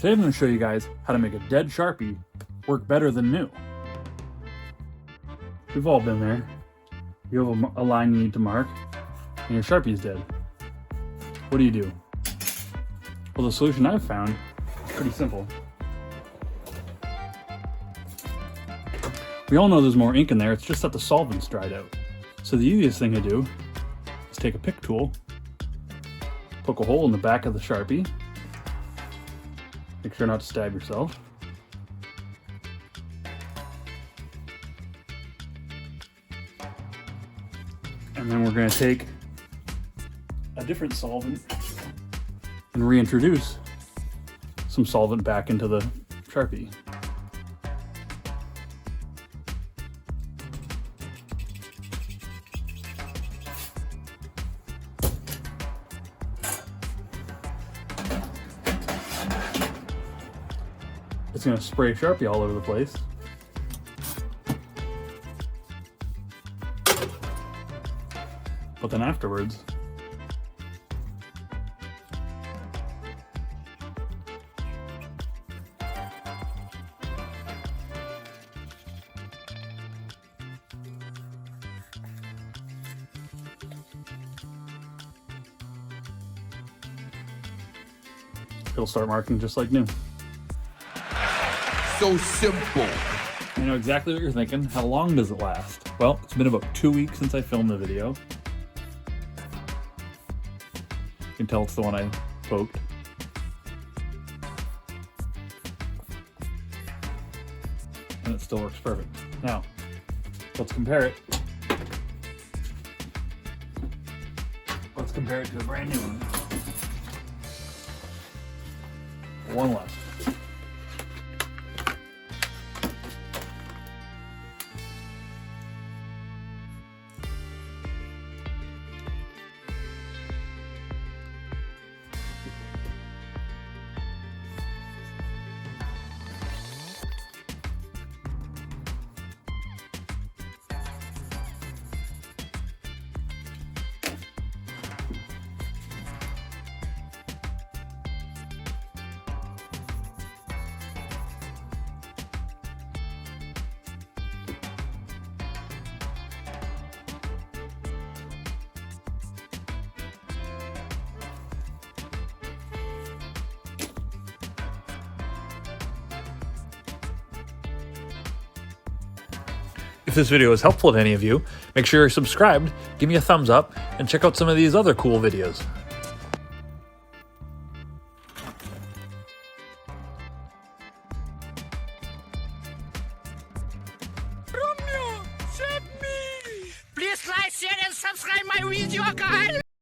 Today I'm going to show you guys how to make a dead Sharpie work better than new. We've all been there. You have a line you need to mark, and your Sharpie's dead. What do you do? Well, the solution I've found is pretty simple. We all know there's more ink in there, it's just that the solvent's dried out. So the easiest thing to do is take a pick tool, poke a hole in the back of the Sharpie, make sure not to stab yourself. And then we're going to take a different solvent and reintroduce some solvent back into the Sharpie. It's going to spray Sharpie all over the place. But then afterwards, it'll start marking just like new. So simple. I know exactly what you're thinking. How long does it last? Well, it's been about 2 weeks since I filmed the video. You can tell it's the one I poked. And it still works perfect. Now, let's compare it. Let's compare it to a brand new one. One left. If this video is helpful to any of you, make sure you're subscribed, give me a thumbs up, and check out some of these other cool videos. Please like, share, and subscribe my video, guys!